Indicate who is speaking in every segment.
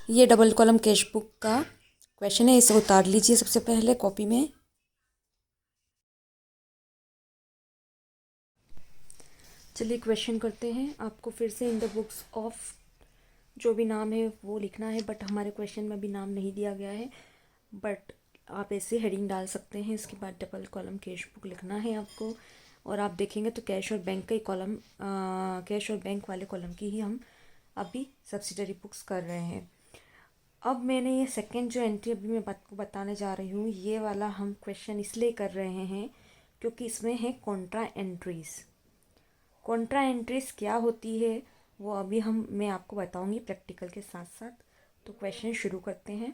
Speaker 1: ये double column cash book का question है, इसे उतार लीजिए सबसे पहले कॉपी में। चलिए क्वेश्चन करते हैं। आपको फिर से इन द बुक्स ऑफ जो भी नाम है वो लिखना है, बट हमारे क्वेश्चन में भी नाम नहीं दिया गया है, बट आप ऐसे हेडिंग डाल सकते हैं। इसके बाद डबल कॉलम कैश बुक लिखना है आपको, और आप देखेंगे तो कैश और बैंक का ही कॉलम, कैश और बैंक वाले कॉलम की ही हम अभी सब्सिडरी बुक्स कर रहे हैं। अब मैंने ये सेकंड जो एंट्री अभी मैं आपको बताने जा रही हूँ, ये वाला हम क्वेश्चन इसलिए कर रहे हैं क्योंकि इसमें है कॉन्ट्रा एंट्रीज। कॉन्ट्रा एंट्रीज क्या होती है वो अभी मैं आपको बताऊंगी प्रैक्टिकल के साथ साथ। तो क्वेश्चन शुरू करते हैं।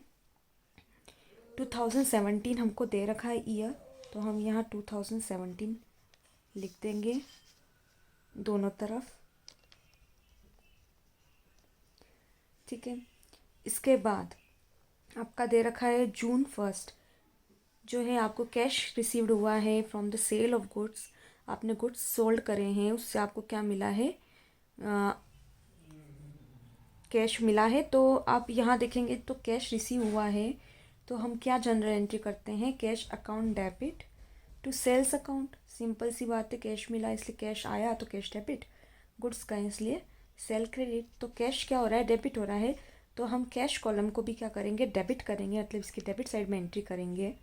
Speaker 1: 2017 हमको दे रखा है ईयर, तो हम यहाँ 2017 लिख देंगे दोनों तरफ। ठीक है, इसके बाद आपका दे रखा है जून 1 जो है आपको कैश रिसीव्ड हुआ है from the sale of goods. आपने गुड्स सोल्ड करे हैं, उससे आपको क्या मिला है, कैश मिला है। तो आप यहाँ देखेंगे तो कैश रिसीव हुआ है, तो हम क्या जनरल एंट्री करते हैं, cash account debit to sales account. Simple सी बात है, कैश मिला इसलिए कैश आया तो कैश डेबिट, गुड्स का इसलिए सेल क्रेडिट। तो कैश क्या हो रहा है, डेबिट हो रहा है, तो हम कैश कॉलम को भी क्या करेंगे, डेबिट करेंगे, मतलब इसकी डेबिट साइड में एंट्री करेंगे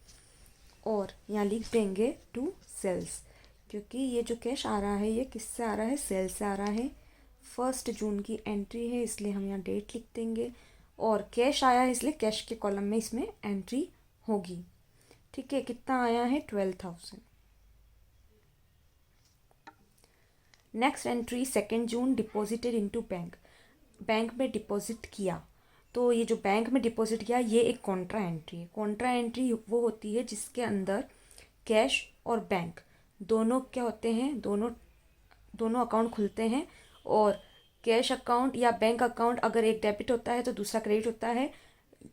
Speaker 1: और यहाँ लिख देंगे टू सेल्स, क्योंकि ये जो कैश आ रहा है ये किससे आ रहा है, सेल से आ रहा है। 1 जून की एंट्री है इसलिए हम यहाँ डेट लिख देंगे, और कैश आया है इसलिए कैश के कॉलम में इसमें एंट्री होगी। ठीक है, कितना आया है, 12,000। नेक्स्ट एंट्री 2 जून, डिपॉजिटेड इनटू बैंक। बैंक में डिपॉजिट किया, तो ये जो बैंक में डिपॉजिट किया ये एक कॉन्ट्रा एंट्री है। कॉन्ट्रा एंट्री वो होती है जिसके अंदर कैश और बैंक दोनों क्या होते हैं, दोनों अकाउंट खुलते हैं, और कैश अकाउंट या बैंक अकाउंट अगर एक डेबिट होता है तो दूसरा क्रेडिट होता है,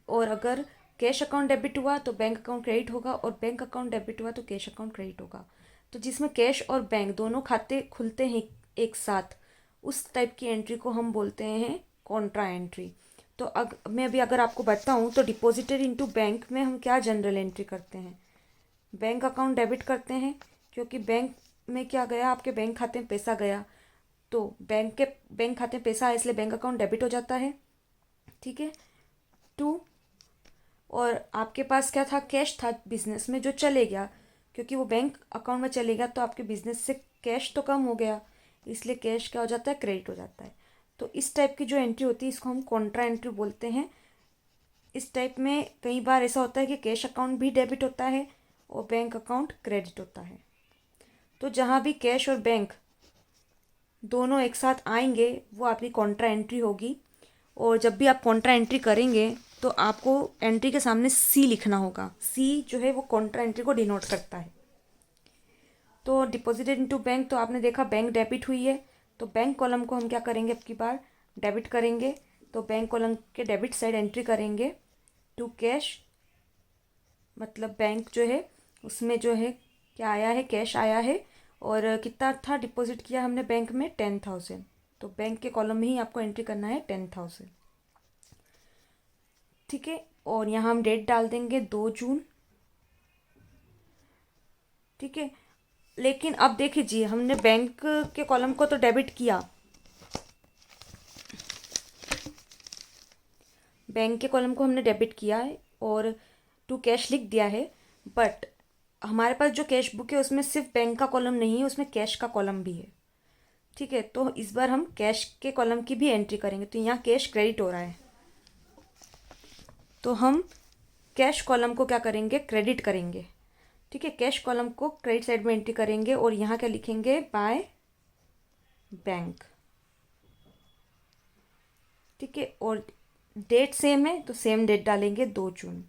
Speaker 1: और अगर कैश अकाउंट डेबिट हुआ तो बैंक अकाउंट क्रेडिट होगा, और बैंक अकाउंट डेबिट हुआ तो कैश अकाउंट क्रेडिट होगा। तो जिसमें कैश और बैंक दोनों खाते खुलते हैं एक साथ, उस टाइप की एंट्री को हम बोलते हैं कॉन्ट्रा एंट्री। तो मैं अभी अगर आपको बताऊं तो डिपॉजिटेड इनटू बैंक में हम क्या जनरल एंट्री करते हैं, बैंक अकाउंट डेबिट करते हैं, क्योंकि बैंक में क्या गया, आपके बैंक खाते में पैसा गया, तो बैंक खाते में पैसा आया इसलिए बैंक अकाउंट डेबिट हो जाता है। ठीक है, टू, और आपके पास क्या था, कैश था बिजनेस में जो चले गया, क्योंकि वो बैंक अकाउंट में चले गया तो आपके बिजनेस से कैश तो कम हो गया, इसलिए कैश क्या हो जाता है, क्रेडिट हो जाता है। तो इस टाइप की जो एंट्री होती है इसको हम कॉन्ट्रा एंट्री बोलते हैं। इस टाइप में कई बार ऐसा होता है कि कैश अकाउंट भी डेबिट होता है और बैंक अकाउंट क्रेडिट होता है। तो जहाँ भी कैश और बैंक दोनों एक साथ आएंगे वो आपकी कॉन्ट्रा एंट्री होगी, और जब भी आप कॉन्ट्रा एंट्री करेंगे तो आपको एंट्री के सामने सी लिखना होगा। सी जो है वो कॉन्ट्रा एंट्री को डिनोट करता है। तो डिपॉजिटेड इनटू बैंक, तो आपने देखा बैंक डेबिट हुई है, तो बैंक कॉलम को हम क्या करेंगे, अब की बार डेबिट करेंगे, तो बैंक कॉलम के डेबिट साइड एंट्री करेंगे टू कैश, मतलब बैंक जो है उसमें जो है क्या आया है, कैश आया है, और कितना था डिपॉजिट किया हमने बैंक में, 10,000, तो बैंक के कॉलम में ही आपको एंट्री करना है 10,000। ठीक है, और यहाँ हम डेट डाल देंगे 2 जून। ठीक है, लेकिन अब देख लीजिए हमने बैंक के कॉलम को तो डेबिट किया, बैंक के कॉलम को हमने डेबिट किया है और टू कैश लिख दिया है, बट हमारे पास जो कैश बुक है उसमें सिर्फ बैंक का कॉलम नहीं है, उसमें कैश का कॉलम भी है। ठीक है, तो इस बार हम कैश के कॉलम की भी एंट्री करेंगे, तो यहाँ कैश क्रेडिट हो रहा है, तो हम कैश कॉलम को क्या करेंगे, क्रेडिट करेंगे। ठीक है, कैश कॉलम को क्रेडिट साइड में एंट्री करेंगे, और यहाँ क्या लिखेंगे, बाय बैंक। ठीक है, और डेट सेम है तो सेम डेट डालेंगे 2 जून।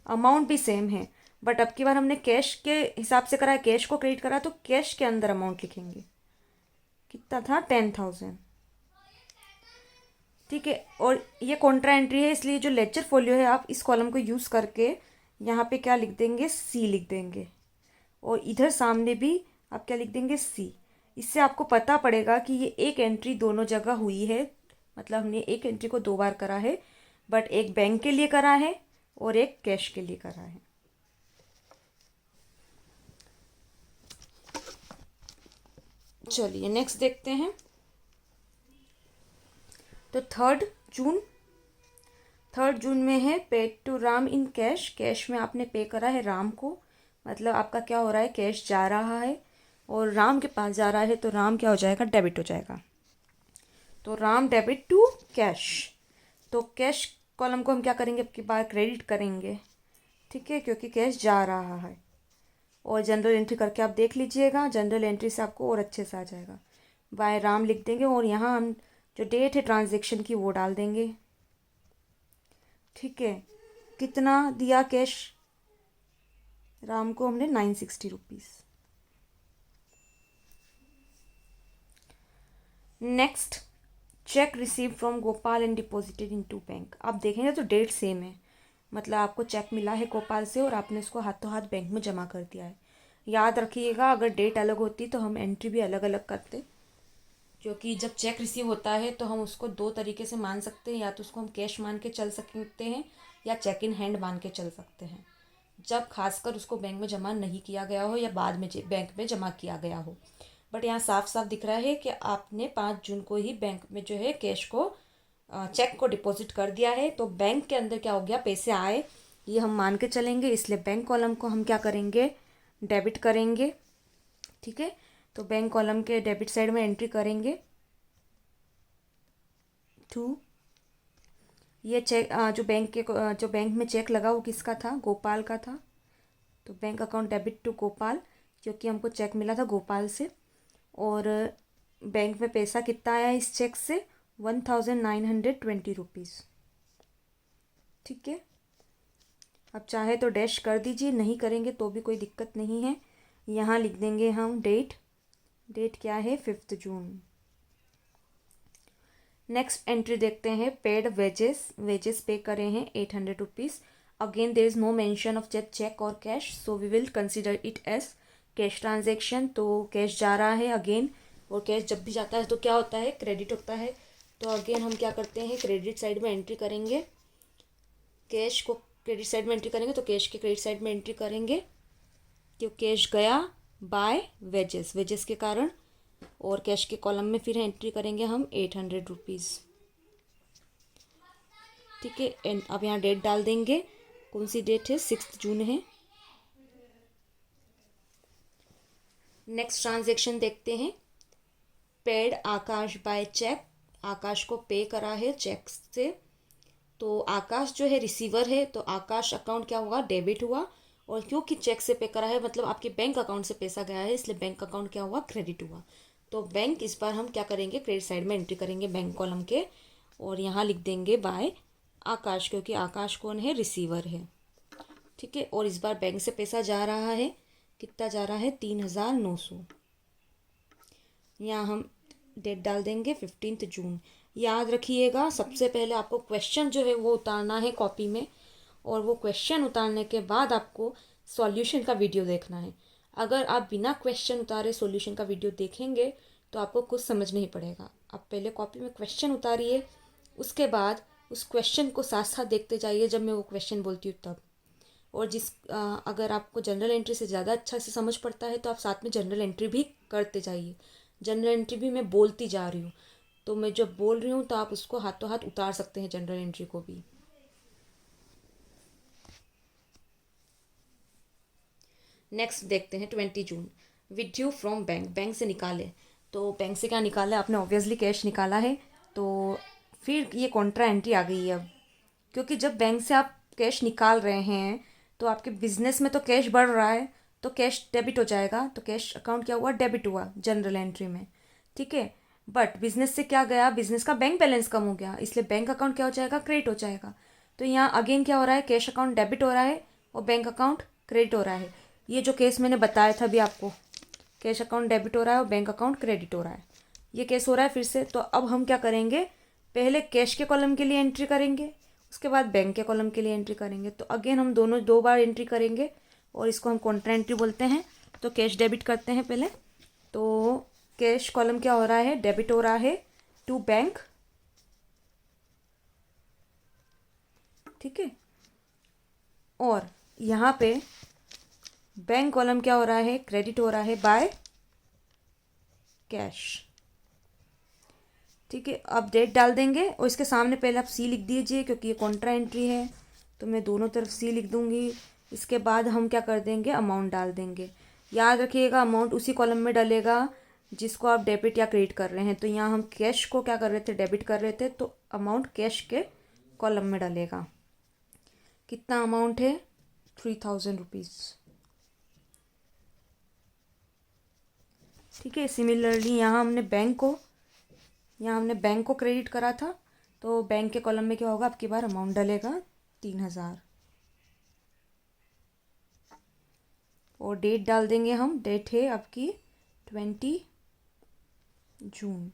Speaker 1: अमाउंट भी सेम है, बट अब की बार हमने कैश के हिसाब से करा है, कैश को क्रेडिट करा, तो कैश के अंदर अमाउंट लिखेंगे, कितना था, 10,000। ठीक है, और ये कॉन्ट्रा एंट्री है इसलिए जो लेजर फोलियो है आप इस कॉलम को यूज़ करके यहाँ पे क्या लिख देंगे, सी लिख देंगे, और इधर सामने भी आप क्या लिख देंगे, सी। इससे आपको पता पड़ेगा कि ये एक एंट्री दोनों जगह हुई है, मतलब हमने एक एंट्री को 2 बार करा है, बट एक बैंक के लिए करा है और एक कैश के लिए करा है। चलिए नेक्स्ट देखते हैं। तो 3 जून में है paid to Ram in cash. Cash में आपने पे करा है राम को, मतलब आपका क्या हो रहा है, कैश जा रहा है और राम के पास जा रहा है, तो राम क्या हो जाएगा, डेबिट हो जाएगा। तो राम डेबिट टू कैश। तो कैश कॉलम को हम क्या करेंगे, अब की बार क्रेडिट करेंगे, ठीक है, क्योंकि कैश जा रहा है। और जनरल एंट्री करके आप देख लीजिएगा, जनरल एंट्री से आपको और अच्छे से आ जाएगा। बाय राम लिख देंगे और यहाँ हम जो डेट है ट्रांजैक्शन की वो डाल देंगे, ठीक है। कितना दिया कैश राम को, हमने 960 rupees. Next, check receive from Gopal and deposited into bank. आप देखेंगे तो डेट सेम है, मतलब आपको चेक मिला है गोपाल से और आपने उसको हाथों हाथ बैंक में जमा कर दिया है। याद रखिएगा, अगर डेट अलग होती तो हम एंट्री भी अलग अलग करते, क्योंकि जब चेक रिसीव होता है तो हम उसको 2 तरीके से मान सकते हैं, या तो उसको हम कैश मान के चल सकते हैं या चेक इन हैंड मान के चल सकते हैं, जब खासकर उसको बैंक में जमा नहीं किया गया हो या बाद में बैंक में जमा किया गया हो। बट यहाँ साफ साफ दिख रहा है कि आपने 5 जून को ही बैंक में जो है कैश को चेक को डिपॉजिट कर दिया है, तो बैंक के अंदर क्या हो गया, पैसे आए, ये हम मान के चलेंगे। इसलिए बैंक कॉलम को हम क्या करेंगे, डेबिट करेंगे, ठीक है। तो बैंक कॉलम के डेबिट साइड में एंट्री करेंगे 2। ये चेक जो बैंक में चेक लगा वो किसका था, गोपाल का था, तो bank account debit to Gopal, क्योंकि हमको चेक मिला था गोपाल से। और बैंक में पैसा कितना आया इस चेक से, 1920 रुपीज़, ठीक है। अब चाहे तो डैश कर दीजिए, नहीं करेंगे तो भी कोई दिक्कत नहीं है। यहाँ लिख देंगे हम डेट क्या है, 5 जून। नेक्स्ट एंट्री देखते हैं, पेड वेजेस पे करे हैं 800 rupees. Again there is no mention of cheque और cash, so we will consider it as cash transaction. तो कैश जा रहा है अगेन, और कैश जब भी जाता है तो क्या होता है, क्रेडिट होता है। तो अगेन हम क्या करते हैं, क्रेडिट साइड में एंट्री करेंगे, कैश को क्रेडिट साइड में एंट्री करेंगे, तो कैश के क्रेडिट साइड में एंट्री करेंगे क्यों, कैश गया बाय वेजेस के कारण। और कैश के कॉलम में फिर एंट्री करेंगे हम 800 रुपीज़, ठीक है। अब यहाँ डेट डाल देंगे, कौन सी डेट है, 6 जून है। नेक्स्ट ट्रांजेक्शन देखते हैं, पेड आकाश बाय चेक। आकाश को पे करा है चेक से, तो आकाश जो है रिसीवर है, तो आकाश अकाउंट क्या हुआ, डेबिट हुआ। और क्योंकि चेक से पे करा है मतलब आपके बैंक अकाउंट से पैसा गया है, इसलिए बैंक अकाउंट क्या हुआ, क्रेडिट हुआ। तो बैंक इस बार हम क्या करेंगे, क्रेडिट साइड में एंट्री करेंगे बैंक कॉलम के, और यहाँ लिख देंगे बाय आकाश, क्योंकि आकाश कौन है, रिसीवर है, ठीक है। और इस बार बैंक से पैसा जा रहा है, कितना जा रहा है, 3900। यहाँ हम डेट डाल देंगे 15 जून। याद रखिएगा, सबसे पहले आपको क्वेश्चन जो है वो उतारना है कॉपी में, और वो क्वेश्चन उतारने के बाद आपको सॉल्यूशन का वीडियो देखना है। अगर आप बिना क्वेश्चन उतारे सॉल्यूशन का वीडियो देखेंगे तो आपको कुछ समझ नहीं पड़ेगा। आप पहले कॉपी में क्वेश्चन उतारिए, उसके बाद उस क्वेश्चन को साथ साथ देखते जाइए जब मैं वो क्वेश्चन बोलती हूँ तब। और अगर आपको जनरल एंट्री से ज़्यादा अच्छा से समझ पड़ता है तो आप साथ में जनरल एंट्री भी करते जाइए। जनरल एंट्री भी मैं बोलती जा रही हूँ, तो मैं जब बोल रही हूँ तो आप उसको हाथों हाथ उतार सकते हैं, जनरल एंट्री को भी। नेक्स्ट देखते हैं 20 जून, विड्यू फ्रॉम बैंक से निकाले। तो बैंक से क्या निकाला है आपने, ऑब्वियसली कैश निकाला है, तो फिर ये कॉन्ट्रा एंट्री आ गई है अब, क्योंकि जब बैंक से आप कैश निकाल रहे हैं तो आपके बिजनेस में तो कैश बढ़ रहा है, तो कैश डेबिट हो जाएगा। तो कैश अकाउंट क्या हुआ, डेबिट हुआ जनरल एंट्री में, ठीक है। बट बिजनेस से क्या गया, बिजनेस का बैंक बैलेंस कम हो गया, इसलिए बैंक अकाउंट क्या हो जाएगा, क्रेडिट हो जाएगा। तो यहाँ अगेन क्या हो रहा है, कैश अकाउंट डेबिट हो रहा है और बैंक अकाउंट क्रेडिट हो रहा है। ये जो केस मैंने बताया था अभी आपको, कैश अकाउंट डेबिट हो रहा है और बैंक अकाउंट क्रेडिट हो रहा है, ये केस हो रहा है फिर से। तो अब हम क्या करेंगे, पहले कैश के कॉलम के लिए एंट्री करेंगे, उसके बाद बैंक के कॉलम के लिए एंट्री करेंगे। तो अगेन हम दोनों 2 बार एंट्री करेंगे और इसको हम कॉन्ट्रा एंट्री बोलते हैं। तो कैश डेबिट करते हैं पहले, तो कैश कॉलम क्या हो रहा है, डेबिट हो रहा है टू बैंक, ठीक है। और यहाँ पे बैंक कॉलम क्या हो रहा है, क्रेडिट हो रहा है बाय कैश। ठीक है, अब डेट डाल देंगे और इसके सामने पहले आप सी लिख दीजिए क्योंकि ये कॉन्ट्रा एंट्री है, तो मैं दोनों तरफ सी लिख दूंगी। इसके बाद हम क्या कर देंगे, अमाउंट डाल देंगे। याद रखिएगा अमाउंट उसी कॉलम में डलेगा जिसको आप डेबिट या क्रेडिट कर रहे हैं। तो यहाँ हम कैश को क्या कर रहे थे, डेबिट कर रहे थे, तो अमाउंट कैश के कॉलम में डलेगा। कितना अमाउंट है, 3000 रुपीज़। ठीक है, सिमिलरली यहाँ हमने बैंक को क्रेडिट करा था, तो बैंक के कॉलम में क्या होगा, आपकी बार अमाउंट डलेगा 3000। और डेट डाल देंगे हम, डेट है आपकी 20 जून।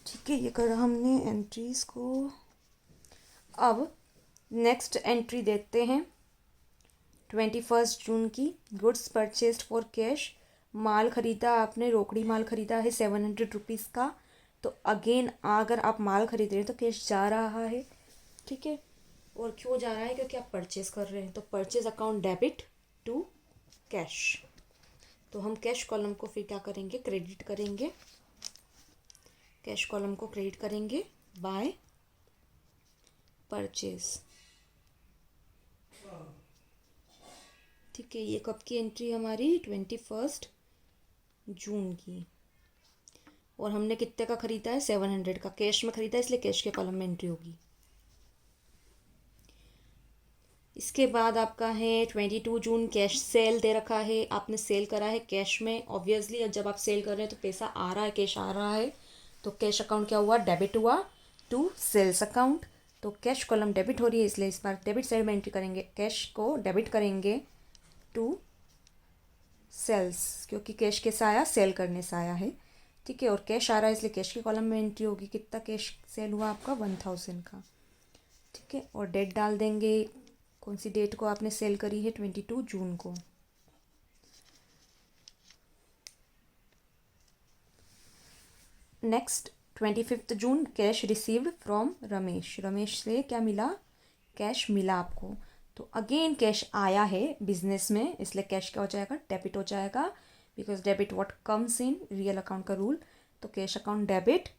Speaker 1: ठीक है, ये करा हमने एंट्रीज को। अब नेक्स्ट एंट्री देखते हैं 21 जून की। गुड्स परचेस्ड फॉर कैश, माल ख़रीदा आपने, रोकड़ी माल ख़रीदा है 700 रुपीज़ का। तो अगेन अगर आप माल खरीद रहे हैं तो कैश जा रहा है। ठीक है, और क्यों जा रहा है, क्योंकि आप परचेज कर रहे हैं। तो purchase account debit to cash. तो हम कैश कॉलम को फिर क्या करेंगे, क्रेडिट करेंगे। कैश कॉलम को क्रेडिट करेंगे बाय परचेज। ठीक है, ये कब की एंट्री हमारी, 21 जून की। और हमने कितने का ख़रीदा है, 700 का। कैश में ख़रीदा है इसलिए कैश के कॉलम में एंट्री होगी। इसके बाद आपका है 22 जून, कैश सेल दे रखा है, आपने सेल करा है कैश में। ऑब्वियसली जब आप सेल कर रहे हैं तो पैसा आ रहा है, कैश आ रहा है, तो कैश अकाउंट क्या हुआ, डेबिट हुआ टू सेल्स अकाउंट। तो कैश कॉलम डेबिट हो रही है इसलिए इस बार डेबिट साइड में एंट्री करेंगे, कैश को डेबिट करेंगे टू सेल्स, क्योंकि कैश कैसा आया, सेल करने से आया है। ठीक है, और कैश आ रहा है इसलिए कैश के कॉलम में एंट्री होगी। कितना कैश सेल हुआ आपका, 1000 का। ठीक है, और डेट डाल देंगे, कौन सी डेट को आपने सेल करी है, 22 जून को। Next 25 June, cash received from Ramesh. Ramesh से क्या मिला, कैश मिला आपको। तो अगेन कैश आया है बिजनेस में, इसलिए कैश क्या हो जाएगा, डेबिट हो जाएगा, because debit what comes in real account का रूल। तो कैश अकाउंट डेबिट।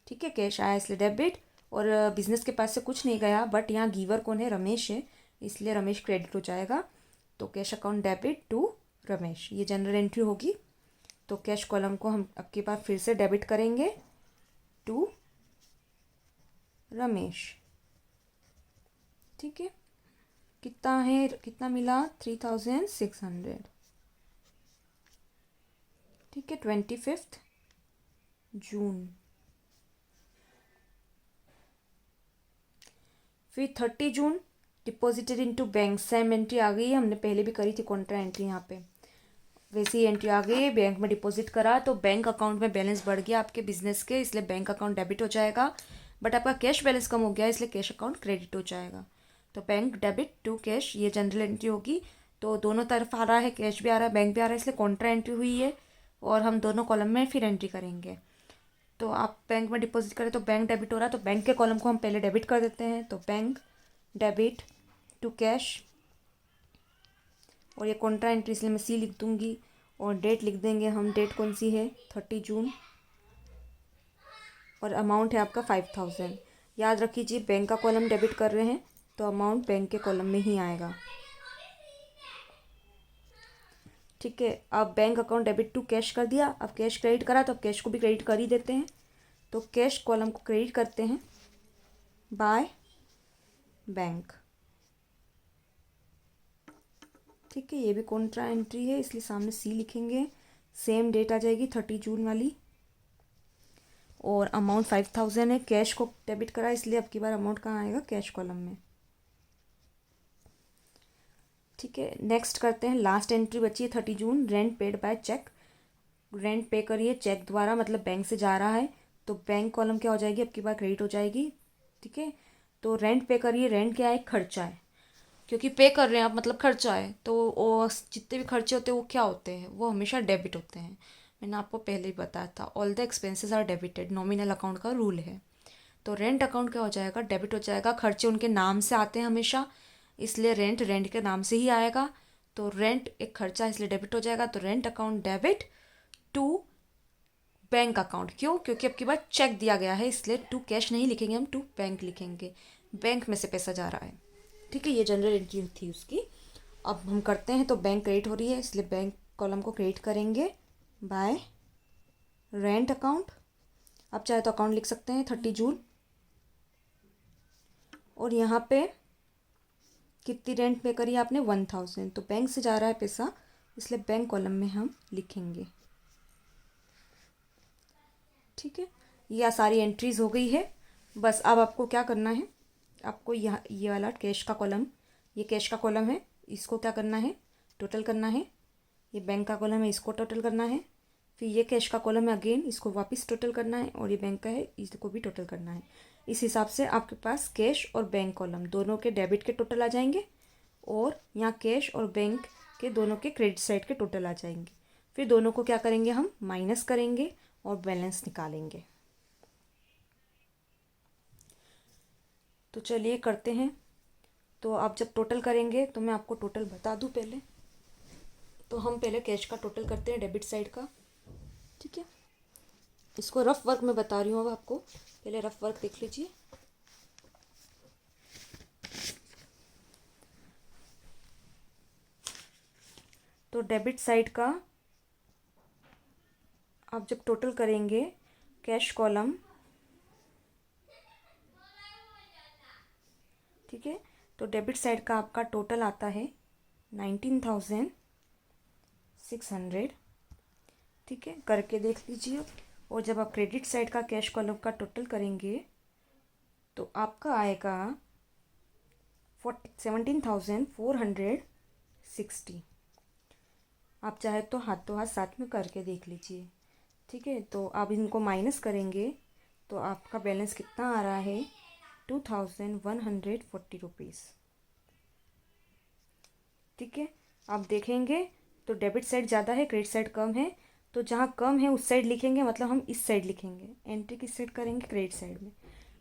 Speaker 1: ठीक है, कैश आया इसलिए डेबिट, और बिजनेस के पास से कुछ नहीं गया, बट यहाँ गिवर कौन है, रमेश है, इसलिए रमेश क्रेडिट हो जाएगा। तो cash account debit to Ramesh, ये जनरल एंट्री होगी। तो कैश कॉलम को हम अब की बार फिर से डेबिट करेंगे टू रमेश। ठीक है, कितना है, कितना मिला, 3600। ठीक है, 25 जून। फिर 30 June, deposited into bank. Same entry आ गई है, हमने पहले भी करी थी कॉन्ट्रा एंट्री, यहाँ पे वैसे ही एंट्री आ गई है। बैंक में डिपॉजिट करा तो बैंक अकाउंट में बैलेंस बढ़ गया आपके बिजनेस के, इसलिए बैंक अकाउंट डेबिट हो जाएगा। बट आपका कैश बैलेंस कम हो गया इसलिए कैश अकाउंट क्रेडिट हो जाएगा। तो बैंक डेबिट टू कैश, ये जनरल एंट्री होगी। तो दोनों तरफ आ रहा है, कैश भी आ रहा है, बैंक भी आ रहा है, इसलिए कॉन्ट्रा एंट्री हुई है। और हम दोनों कॉलम में फिर एंट्री करेंगे। तो आप बैंक में डिपॉजिट करें तो बैंक डेबिट हो रहा है, तो बैंक के कॉलम को हम पहले डेबिट कर देते हैं। तो बैंक डेबिट टू कैश, और ये कॉन्ट्रा एंट्री इसलिए मैं सी लिख दूंगी। और डेट लिख देंगे हम, डेट कौन सी है, 30 जून। और अमाउंट है आपका 5000। याद रखिए बैंक का कॉलम डेबिट कर रहे हैं तो अमाउंट बैंक के कॉलम में ही आएगा। ठीक है, अब bank account debit to cash कर दिया, अब कैश क्रेडिट करा तो अब कैश को भी क्रेडिट कर ही देते हैं। तो कैश कॉलम को क्रेडिट करते हैं बाय बैंक। ठीक है, ये भी कॉन्ट्रा एंट्री है इसलिए सामने सी लिखेंगे। सेम डेट आ जाएगी 30 जून वाली, और अमाउंट 5000 है। कैश को डेबिट करा इसलिए अब की बार अमाउंट कहाँ आएगा, कैश कॉलम में। ठीक है, नेक्स्ट करते हैं, लास्ट एंट्री बची है 30 June, rent paid by cheque. Rent pay करिए चेक द्वारा, मतलब बैंक से जा रहा है, तो बैंक कॉलम क्या हो जाएगी, अब की बार क्रेडिट हो जाएगी। ठीक है, तो रेंट पे करिए, रेंट क्या है, खर्चा है। क्योंकि पे कर रहे हैं आप, मतलब खर्चा है, तो वो जितने भी खर्चे होते हैं वो क्या होते हैं, वो हमेशा डेबिट होते हैं। मैंने आपको पहले ही बताया था, all the expenses are debited, nominal account का रूल है। तो रेंट अकाउंट क्या हो जाएगा, डेबिट हो जाएगा। खर्चे उनके नाम से आते हैं हमेशा, इसलिए रेंट रेंट के नाम से ही आएगा। तो रेंट एक खर्चा है, इसलिए डेबिट हो जाएगा। तो rent account debit to bank account. क्यों? क्योंकि अब की बार चेक दिया गया है, इसलिए टू कैश नहीं लिखेंगे, हम टू बैंक लिखेंगे। बैंक में से पैसा जा रहा है। ठीक है, ये जनरल एंट्री थी उसकी। अब हम करते हैं, तो बैंक क्रेडिट हो रही है, इसलिए बैंक कॉलम को क्रेडिट करेंगे बाय रेंट अकाउंट। आप चाहे तो अकाउंट लिख सकते हैं 30 जून। और यहाँ पे कितनी रेंट पे करी आपने, 1000। तो बैंक से जा रहा है पैसा, इसलिए बैंक कॉलम में हम लिखेंगे। ठीक है, यह सारी एंट्रीज हो गई है। बस अब आपको क्या करना है, आपको यहाँ ये वाला कैश का कॉलम, ये कैश का कॉलम है, इसको क्या करना है, टोटल करना है। ये बैंक का कॉलम है, इसको टोटल करना है। फिर ये कैश का कॉलम है, अगेन इसको वापस टोटल करना है। और ये बैंक का है, इसको भी टोटल करना है। इस हिसाब से आपके पास कैश और बैंक कॉलम दोनों के डेबिट के टोटल आ जाएंगे, और यहाँ कैश और बैंक के दोनों के क्रेडिट साइड के टोटल आ जाएंगे। फिर दोनों को क्या करेंगे, हम माइनस करेंगे और बैलेंस निकालेंगे। तो चलिए करते हैं। तो आप जब टोटल करेंगे तो मैं आपको टोटल बता दूं पहले। तो हम पहले कैश का टोटल करते हैं, डेबिट साइड का। ठीक है, इसको रफ वर्क में बता रही हूँ। अब आपको पहले रफ वर्क देख लीजिए। तो डेबिट साइड का आप जब टोटल करेंगे, कैश कॉलम, ठीक है, तो डेबिट साइड का आपका टोटल आता है 19,600। ठीक है, करके देख लीजिए। और जब आप क्रेडिट साइड का कैश कॉलम का टोटल करेंगे तो आपका आएगा 17,460। आप चाहे तो हाथों हाथ साथ में करके देख लीजिए। ठीक है, तो आप इनको माइनस करेंगे तो आपका बैलेंस कितना आ रहा है, 2,140 रुपीज़। ठीक है, आप देखेंगे तो डेबिट साइड ज़्यादा है, क्रेडिट साइड कम है। तो जहाँ कम है उस साइड लिखेंगे, मतलब हम इस साइड लिखेंगे, एंट्री किस साइड करेंगे, क्रेडिट साइड में।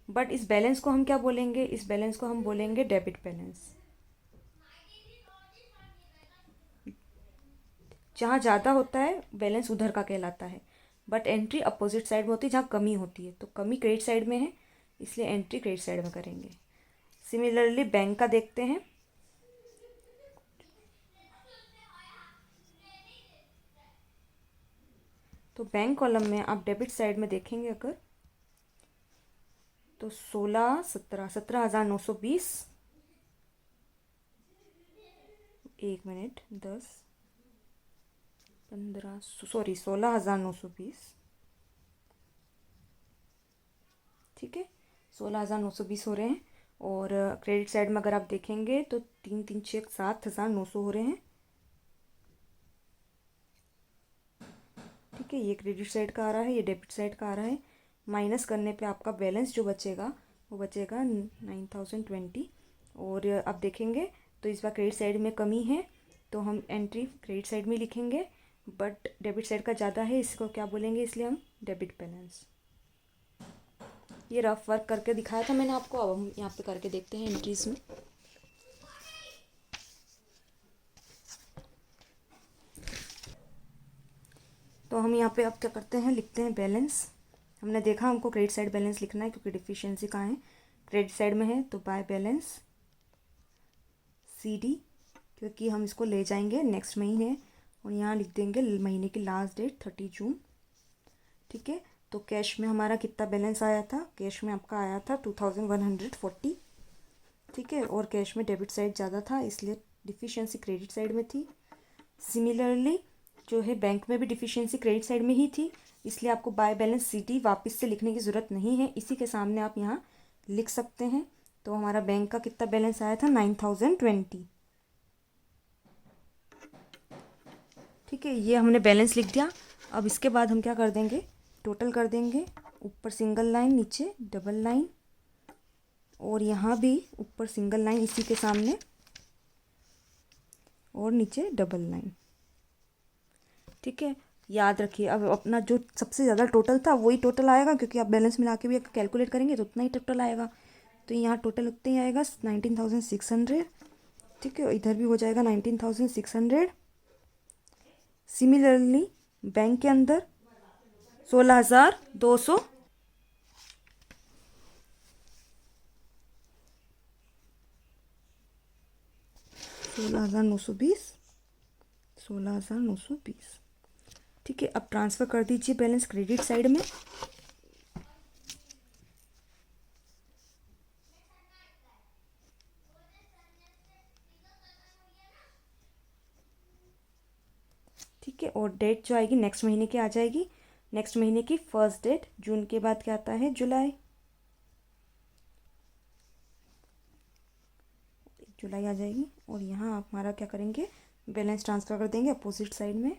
Speaker 1: बट इस बैलेंस को हम क्या बोलेंगे, इस बैलेंस को हम बोलेंगे डेबिट बैलेंस। जहाँ ज़्यादा होता है बैलेंस उधर का कहलाता है, बट एंट्री अपोजिट साइड में होती है, जहाँ कमी होती है। तो कमी क्रेडिट साइड में है, इसलिए एंट्री क्रेडिट साइड में करेंगे। सिमिलरली बैंक का देखते हैं। तो बैंक कॉलम में आप डेबिट साइड में देखेंगे अगर, तो 17,920, 1 मिनट, 10, 15, सॉरी 16,920। ठीक है, 16,920 हो रहे हैं। और क्रेडिट साइड में अगर आप देखेंगे तो 3 3 6 7,900 हो रहे हैं। ठीक है, ये क्रेडिट साइड का आ रहा है, ये डेबिट साइड का आ रहा है। माइनस करने पे आपका बैलेंस जो बचेगा वो बचेगा 9,020। और आप देखेंगे तो इस बार क्रेडिट साइड में कमी है, तो हम एंट्री क्रेडिट साइड में लिखेंगे। बट डेबिट साइड का ज़्यादा है, इसको क्या बोलेंगे, इसलिए हम डेबिट बैलेंस। ये रफ वर्क करके दिखाया था मैंने आपको। अब हम यहाँ पे करके देखते हैं एंट्रीज में। तो हम यहाँ पे अब क्या करते हैं, लिखते हैं बैलेंस। हमने देखा हमको क्रेडिट साइड बैलेंस लिखना है, क्योंकि डिफिशिएंसी कहाँ है, क्रेडिट साइड में है। तो बाय बैलेंस CD, क्योंकि हम इसको ले जाएंगे नेक्स्ट महीने, और यहाँ लिख देंगे महीने की लास्ट डेट 30 जून। ठीक है, तो कैश में हमारा कितना बैलेंस आया था, कैश में आपका आया था 2,140। ठीक है, और कैश में डेबिट साइड ज़्यादा था, इसलिए डिफिशिएंसी क्रेडिट साइड में थी। सिमिलरली जो है बैंक में भी डिफिशिएंसी क्रेडिट साइड में ही थी, इसलिए आपको बाय बैलेंस CD वापस से लिखने की ज़रूरत नहीं है, इसी के सामने आप यहाँ लिख सकते हैं। तो हमारा बैंक का कितना बैलेंस आया था, 9,020। ठीक है, ये हमने बैलेंस लिख दिया। अब इसके बाद हम क्या कर देंगे, टोटल कर देंगे। ऊपर सिंगल लाइन, नीचे डबल लाइन, और यहाँ भी ऊपर सिंगल लाइन इसी के सामने, और नीचे डबल लाइन। ठीक है, याद रखिए अब अपना जो सबसे ज़्यादा टोटल था वही टोटल आएगा, क्योंकि आप बैलेंस मिला के भी कैलकुलेट करेंगे तो उतना ही टोटल आएगा। तो यहाँ टोटल उतना ही आएगा 19,600। ठीक है, इधर भी हो जाएगा 19,600। सिमिलरली बैंक के अंदर 16,200, 16,920, 16,920। ठीक है, अब ट्रांसफ़र कर दीजिए बैलेंस क्रेडिट साइड में। ठीक है, और डेट जो आएगी नेक्स्ट महीने की आ जाएगी, नेक्स्ट महीने की फर्स्ट डेट। जून के बाद क्या आता है, जुलाई। जुलाई आ जाएगी, और यहाँ आप हमारा क्या करेंगे, बैलेंस ट्रांसफ़र कर देंगे अपोजिट साइड में।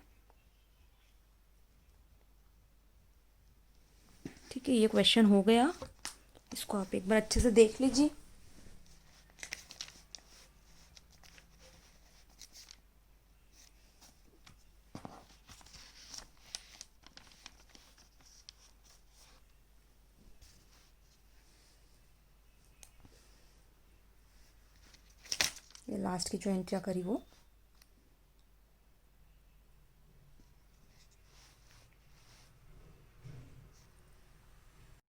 Speaker 1: ठीक है, ये क्वेश्चन हो गया, इसको आप एक बार अच्छे से देख लीजिए। ये लास्ट की जो एंट्री करी वो